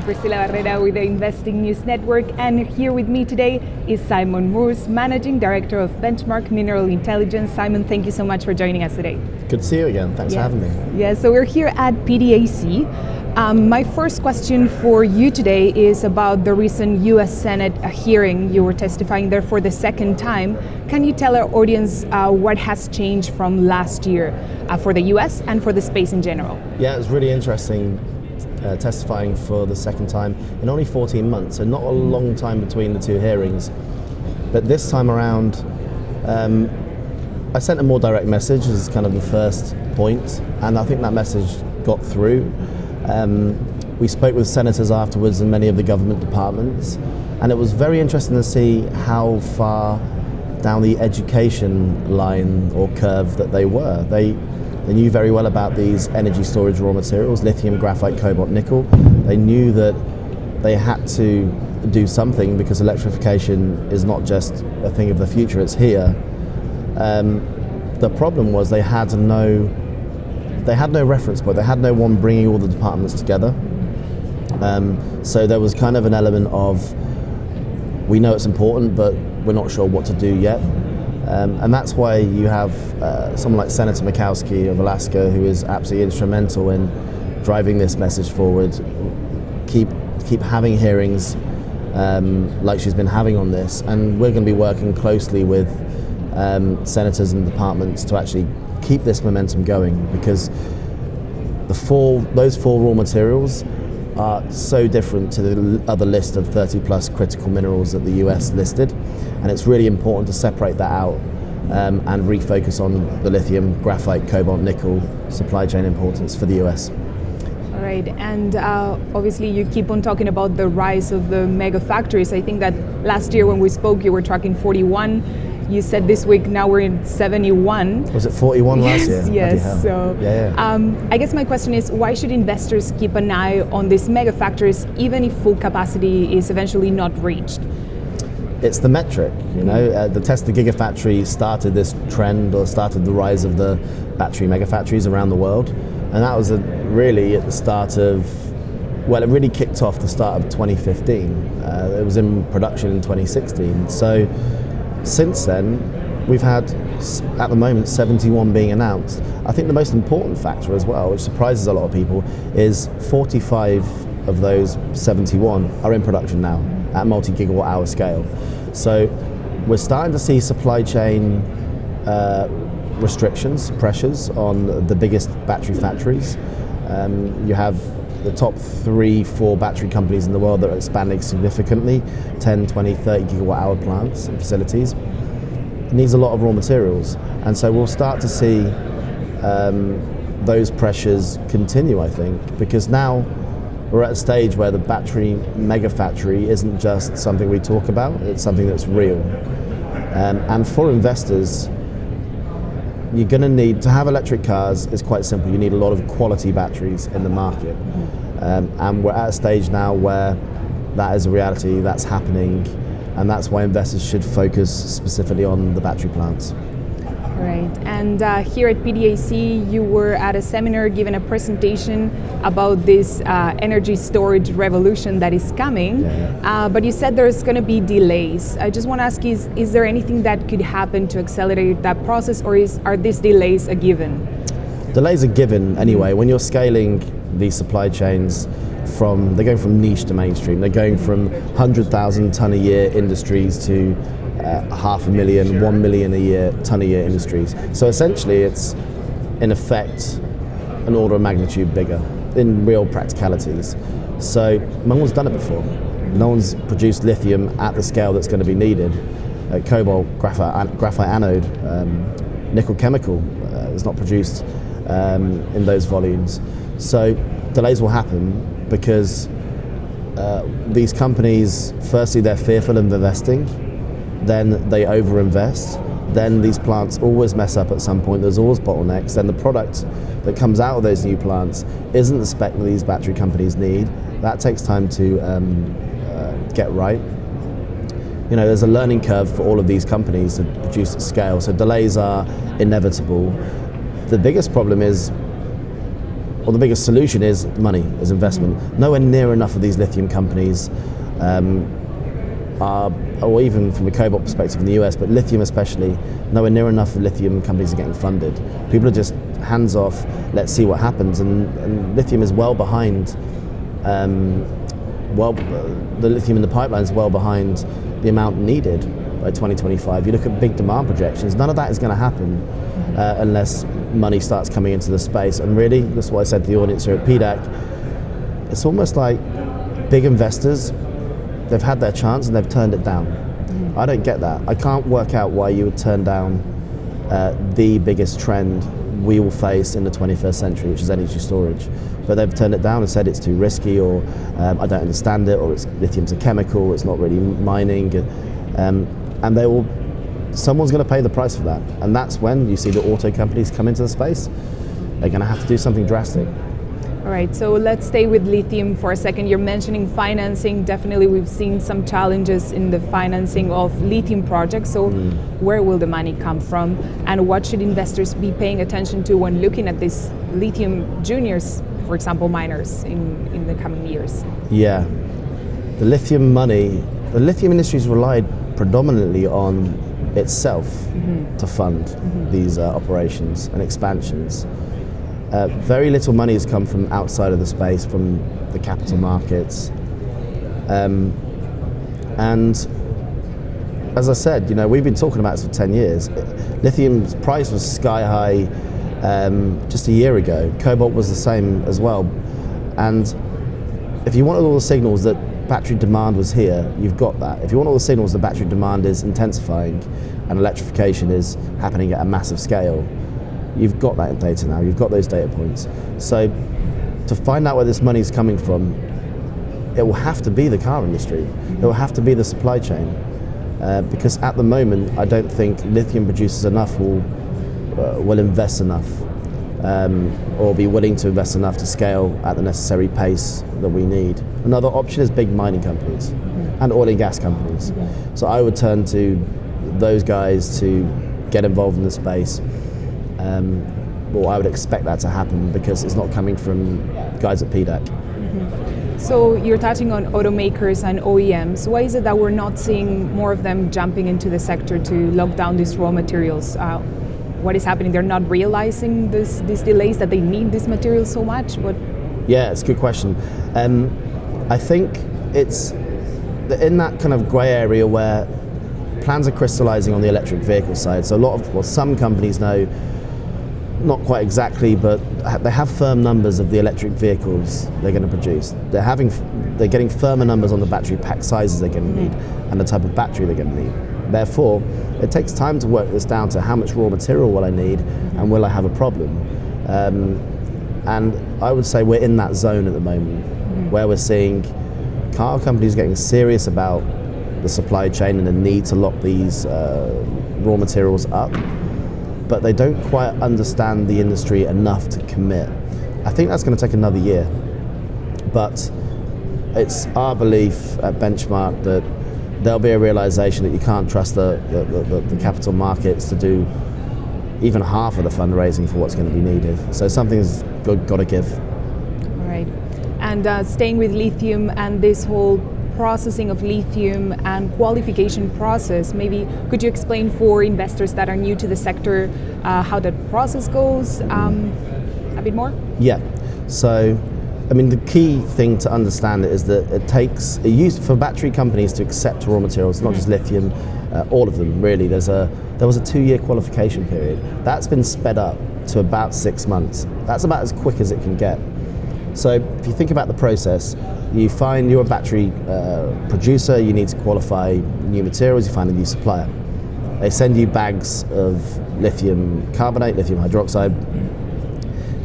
I'm Priscilla Barrera with the Investing News Network, and here with me today is Simon Moores, Managing Director of Benchmark Mineral Intelligence. Simon, thank you so much for joining us today. Good to see you again. Thanks for having me. Yeah, so we're here at PDAC. My first question for you today is about the recent US Senate hearing. You were testifying there for the second time. Can you tell our audience what has changed from last year for the US and for the space in general? Yeah, it was really interesting testifying for the second time in only 14 months, so not a long time between the two hearings. But this time around, I sent a more direct message as kind of the first point, and I think that message got through. We spoke with senators afterwards and many of the government departments, and it was very interesting to see how far down the education line or curve that they were. They knew very well about these energy storage raw materials, lithium, graphite, cobalt, nickel. They knew that they had to do something because electrification is not just a thing of the future, it's here. The problem was they had no reference point. They had no one bringing all the departments together. So there was kind of an element of, we know it's important, but we're not sure what to do yet. And that's why you have someone like Senator Murkowski of Alaska, who is absolutely instrumental in driving this message forward. Keep having hearings like she's been having on this, and we're going to be working closely with senators and departments to actually keep this momentum going, because those four raw materials are so different to the other list of 30 plus critical minerals that the US listed, and it's really important to separate that out and refocus on the lithium, graphite, cobalt, nickel supply chain importance for the US. All right, and obviously you keep on talking about the rise of the megafactories. I think that last year when we spoke you were tracking 41. You said this week now we're in 71. Was it 41 last year? Yes. So, I guess my question is, why should investors keep an eye on these megafactories even if full capacity is eventually not reached? It's the metric, you know. The Tesla Gigafactory started this trend, or started the rise of the battery megafactories around the world, and that was really at the start of, well, it really kicked off the start of 2015. It was in production in 2016. So since then, we've had, at the moment, 71 being announced. I think the most important factor as well, which surprises a lot of people, is 45 of those 71 are in production now at multi-gigawatt hour scale. So we're starting to see supply chain restrictions, pressures on the biggest battery factories. You have the top 3-4 battery companies in the world that are expanding significantly, 10, 20, 30 gigawatt hour plants and facilities. It needs a lot of raw materials, and so we'll start to see those pressures continue, I think, because now we're at a stage where the battery megafactory isn't just something we talk about, it's something that's real. And for investors, you're going to need to have electric cars. It's quite simple. You need a lot of quality batteries in the market, and we're at a stage now where that is a reality. That's happening, and that's why investors should focus specifically on the battery plants. Right, and here at PDAC, you were at a seminar giving a presentation about this energy storage revolution that is coming, but you said there's going to be delays. I just want to ask, is there anything that could happen to accelerate that process, or are these delays a given? Delays are given anyway. When you're scaling these supply chains, they're going from niche to mainstream. They're going from 100,000 ton a year industries to 500,000, 1 million ton a year industries. So essentially it's, in effect, an order of magnitude bigger in real practicalities. So no one's done it before. No one's produced lithium at the scale that's going to be needed. Cobalt, graphite anode, nickel chemical is not produced in those volumes. So delays will happen because these companies, firstly, they're fearful of investing. Then they overinvest, then these plants always mess up at some point, there's always bottlenecks, then the product that comes out of those new plants isn't the spec that these battery companies need. That takes time to get right. You know, there's a learning curve for all of these companies to produce at scale, so delays are inevitable. The biggest problem is or the biggest solution is money, is investment. Nowhere near enough of these lithium companies are, or even from a cobalt perspective in the US, but lithium especially, nowhere near enough of lithium companies are getting funded. People are just hands off, let's see what happens, and lithium is well behind, the lithium in the pipeline is well behind the amount needed by 2025. You look at big demand projections, none of that is going to happen unless money starts coming into the space. And really, that's what I said to the audience here at PDAC, it's almost like big investors, they've had their chance and they've turned it down. I don't get that. I can't work out why you would turn down the biggest trend we will face in the 21st century, which is energy storage. But they've turned it down and said it's too risky, or I don't understand it, or lithium's a chemical, it's not really mining. And someone's going to pay the price for that. And that's when you see the auto companies come into the space. They're going to have to do something drastic. All right, so let's stay with lithium for a second. You're mentioning financing. Definitely we've seen some challenges in the financing of lithium projects. So where will the money come from? And what should investors be paying attention to when looking at these lithium juniors, for example, miners in the coming years? Yeah, the lithium industry's relied predominantly on itself to fund these operations and expansions. Very little money has come from outside of the space, from the capital markets. And as I said, we've been talking about this for 10 years. Lithium's price was sky high just a year ago. Cobalt was the same as well. And if you wanted all the signals that battery demand was here, you've got that. If you want all the signals that battery demand is intensifying and electrification is happening at a massive scale, you've got that data now, you've got those data points. So to find out where this money is coming from, it will have to be the car industry. It will have to be the supply chain. Because at the moment, I don't think lithium producers enough will invest enough or be willing to invest enough to scale at the necessary pace that we need. Another option is big mining companies and oil and gas companies. So I would turn to those guys to get involved in the space. Well, I would expect that to happen because it's not coming from guys at PDAC. So you're touching on automakers and OEMs. Why is it that we're not seeing more of them jumping into the sector to lock down these raw materials? What is happening? They're not realizing these delays, that they need these materials so much? Yeah, it's a good question. I think it's in that kind of grey area where plans are crystallizing on the electric vehicle side. So some companies know, not quite exactly, but they have firm numbers of the electric vehicles they're going to produce. They're getting firmer numbers on the battery pack sizes they're going to need and the type of battery they're going to need. Therefore, it takes time to work this down to how much raw material will I need and will I have a problem. And I would say we're in that zone at the moment where we're seeing car companies getting serious about the supply chain and the need to lock these raw materials up, but they don't quite understand the industry enough to commit. I think that's going to take another year, but it's our belief at Benchmark that there'll be a realization that you can't trust the capital markets to do even half of the fundraising for what's going to be needed. So something's got to give. All right. And staying with lithium and this whole processing of lithium and qualification process, maybe could you explain for investors that are new to the sector how that process goes a bit more? Yeah. So, I mean, the key thing to understand is that it used for battery companies to accept raw materials, not just lithium, all of them really. There was a 2-year qualification period. That's been sped up to about 6 months. That's about as quick as it can get. So if you think about the process, you find you're a battery producer, you need to qualify new materials, you find a new supplier. They send you bags of lithium carbonate, lithium hydroxide.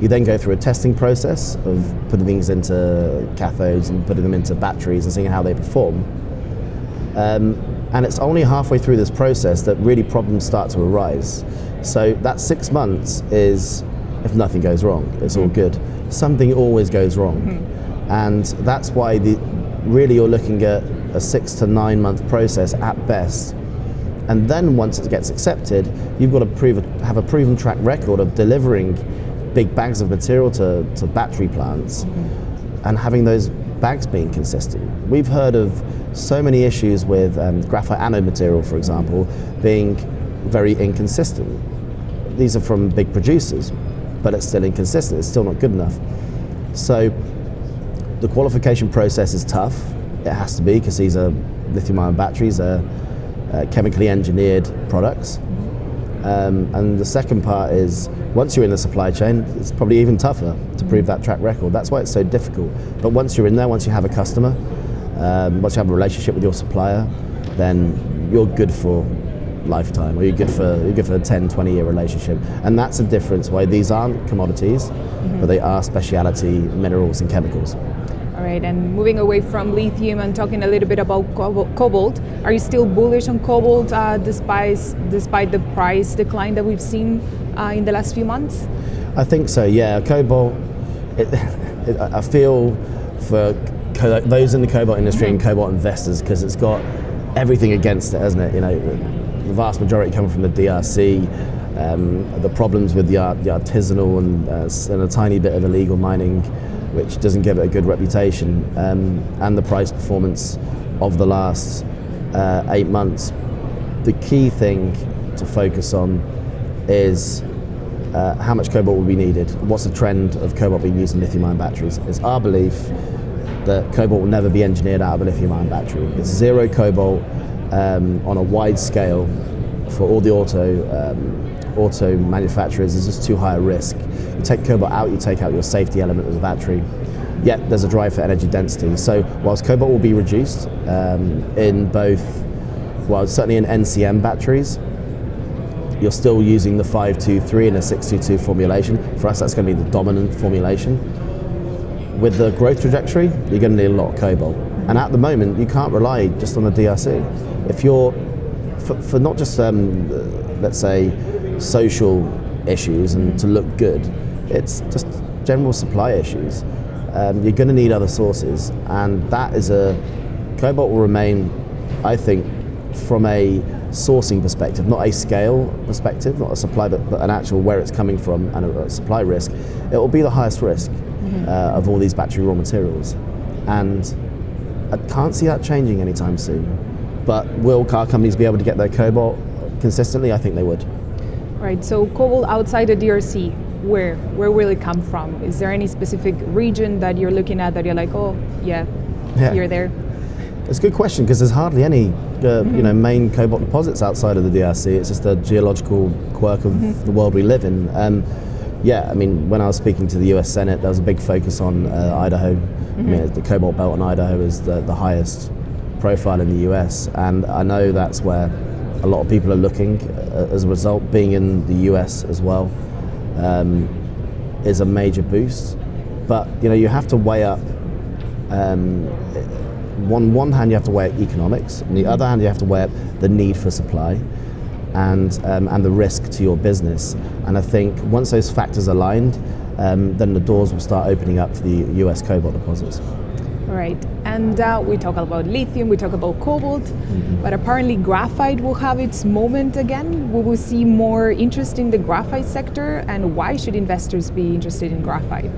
You then go through a testing process of putting things into cathodes and putting them into batteries and seeing how they perform. And it's only halfway through this process that really problems start to arise. So that 6 months is, if nothing goes wrong, it's all good. Something always goes wrong. And that's why really you're looking at a 6 to 9 month process at best. And then once it gets accepted, you've got to have a proven track record of delivering big bags of material to battery plants, and having those bags being consistent. We've heard of so many issues with graphite anode material, for example, being very inconsistent. These are from big producers, but it's still inconsistent, it's still not good enough. So the qualification process is tough. It has to be, because these are lithium-ion batteries, are chemically engineered products. And the second part is, once you're in the supply chain, it's probably even tougher to prove that track record. That's why it's so difficult. But once you're in there, once you have a customer, once you have a relationship with your supplier, then you're good for lifetime, or you're good for a 10, 20-year relationship. And that's the difference why these aren't commodities, but they are specialty minerals and chemicals. All right, and moving away from lithium and talking a little bit about cobalt, are you still bullish on cobalt despite the price decline that we've seen in the last few months? I think so, yeah. Cobalt, I feel for those in the cobalt industry and cobalt investors, because it's got everything against it, hasn't it? You know, the vast majority come from the DRC, the problems with the artisanal and a tiny bit of illegal mining, which doesn't give it a good reputation, and the price performance of the last 8 months. The key thing to focus on is how much cobalt will be needed. What's the trend of cobalt being used in lithium-ion batteries? It's our belief that cobalt will never be engineered out of a lithium-ion battery. It's zero cobalt on a wide scale for all the auto manufacturers is just too high a risk. You take cobalt out, you take out your safety element of the battery, yet there's a drive for energy density. So whilst cobalt will be reduced in both, well, certainly in NCM batteries, you're still using the 523 and a 622 formulation. For us, that's going to be the dominant formulation. With the growth trajectory, you're going to need a lot of cobalt. And at the moment, you can't rely just on the DRC. If you're, for not just, let's say, social issues and to look good, it's just general supply issues. You're going to need other sources, and that is cobalt will remain, I think, from a sourcing perspective, not a scale perspective, not a supply, but an actual where it's coming from and a supply risk. It will be the highest risk of all these battery raw materials, and I can't see that changing anytime soon. But will car companies be able to get their cobalt consistently? I think they would. Right, so cobalt outside the DRC, where will it come from? Is there any specific region that you're looking at that you're like, oh, yeah. You're there? It's a good question, because there's hardly any main cobalt deposits outside of the DRC. It's just a geological quirk of the world we live in. Yeah, I mean, when I was speaking to the US Senate, there was a big focus on Idaho. I mean, the cobalt belt in Idaho is the highest profile in the US, and I know that's where a lot of people are looking. As a result, being in the US as well is a major boost. But you have to weigh up. On one hand, you have to weigh up economics. On the other hand, you have to weigh up the need for supply and the risk to your business. And I think once those factors are aligned, then the doors will start opening up for the US cobalt deposits. All right, and we talk about lithium, we talk about cobalt, but apparently graphite will have its moment again. We will see more interest in the graphite sector, and why should investors be interested in graphite?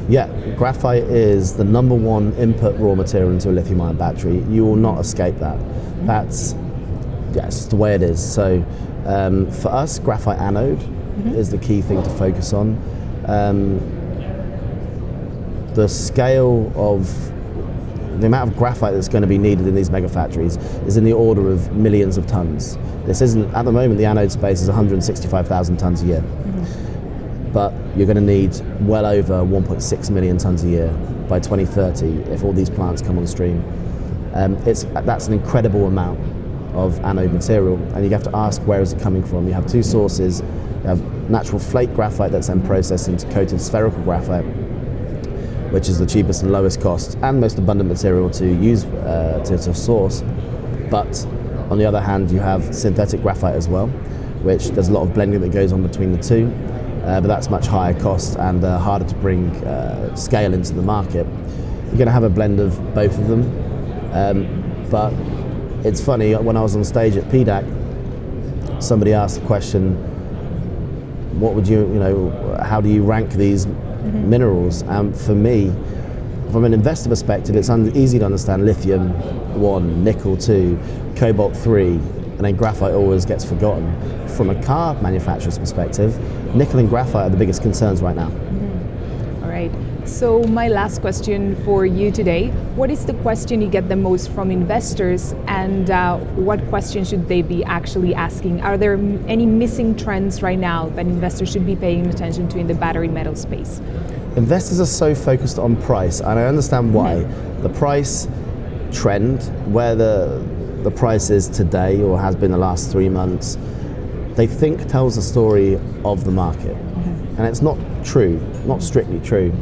Yeah, graphite is the #1 input raw material into a lithium-ion battery. You will not escape that. That's it's the way it is. So for us, graphite anode is the key thing to focus on. The scale of the amount of graphite that's going to be needed in these megafactories is in the order of millions of tons. This isn't, at the moment, the anode space is 165,000 tons a year. But you're going to need well over 1.6 million tons a year by 2030 if all these plants come on stream. That's an incredible amount of anode material, and you have to ask, where is it coming from? You have two sources. You have natural flake graphite that's then processed into coated spherical graphite, which is the cheapest and lowest cost and most abundant material to use to source. But on the other hand, you have synthetic graphite as well, which there's a lot of blending that goes on between the two, but that's much higher cost and harder to bring scale into the market. You're going to have a blend of both of them, but it's funny, when I was on stage at PDAC, somebody asked the question, what would you how do you rank these minerals? For me, from an investor perspective, it's easy to understand lithium 1, nickel 2, cobalt 3, and then graphite always gets forgotten. From a car manufacturer's perspective, nickel and graphite are the biggest concerns right now. All right. So my last question for you today, what is the question you get the most from investors, and what question should they be actually asking? Are there any missing trends right now that investors should be paying attention to in the battery metal space? Investors are so focused on price, and I understand why. The price trend, where the price is today or has been the last 3 months, they think tells the story of the market. And it's not true, not strictly true.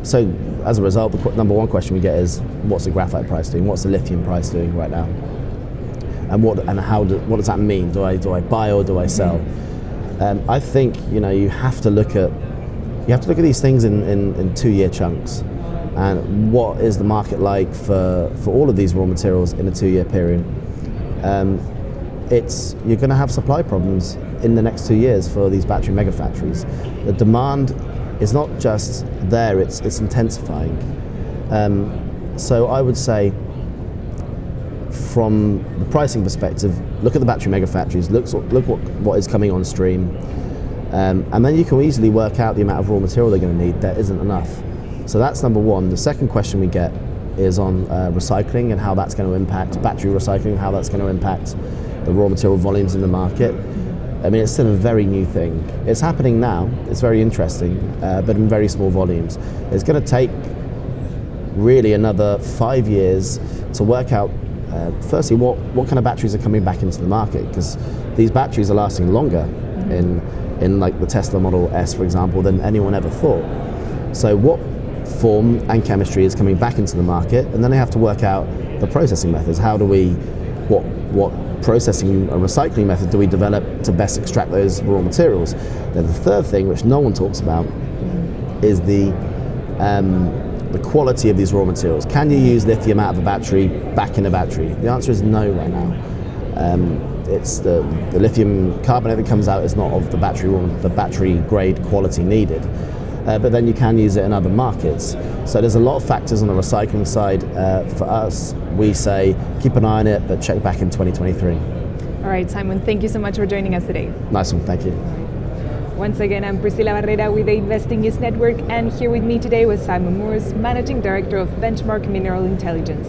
So as a result, the number one question we get is, what's the graphite price doing? What's the lithium price doing right now? And what does that mean? Do I buy or do I sell? I think you have to look at these things in 2-year chunks. And what is the market like for all of these raw materials in a 2-year period? You're going to have supply problems in the next 2 years for these battery megafactories. The demand is not just there, it's intensifying. So I would say, from the pricing perspective, look at the battery megafactories, look what is coming on stream, and then you can easily work out the amount of raw material they're going to need. There isn't enough. So that's number one. The second question we get is on recycling and how that's going to impact battery recycling, how that's going to impact the raw material volumes in the market. I mean, it's still a very new thing. It's happening now, it's very interesting, but in very small volumes. It's going to take really another 5 years to work out, firstly, what kind of batteries are coming back into the market, because these batteries are lasting longer in like the Tesla Model S, for example, than anyone ever thought. So what form and chemistry is coming back into the market, and then they have to work out the processing methods. What processing and recycling method do we develop to best extract those raw materials? Then the third thing, which no one talks about, is the quality of these raw materials. Can you use lithium out of a battery back in a battery? The answer is no right now. It's the lithium carbonate that comes out is not of the battery grade quality needed. But then you can use it in other markets. So there's a lot of factors on the recycling side. For us, we say keep an eye on it, but check back in 2023. All right, Simon, thank you so much for joining us today. Nice one, thank you. Once again, I'm Priscilla Barrera with the Investing News Network, and here with me today was Simon Moores, Managing Director of Benchmark Mineral Intelligence.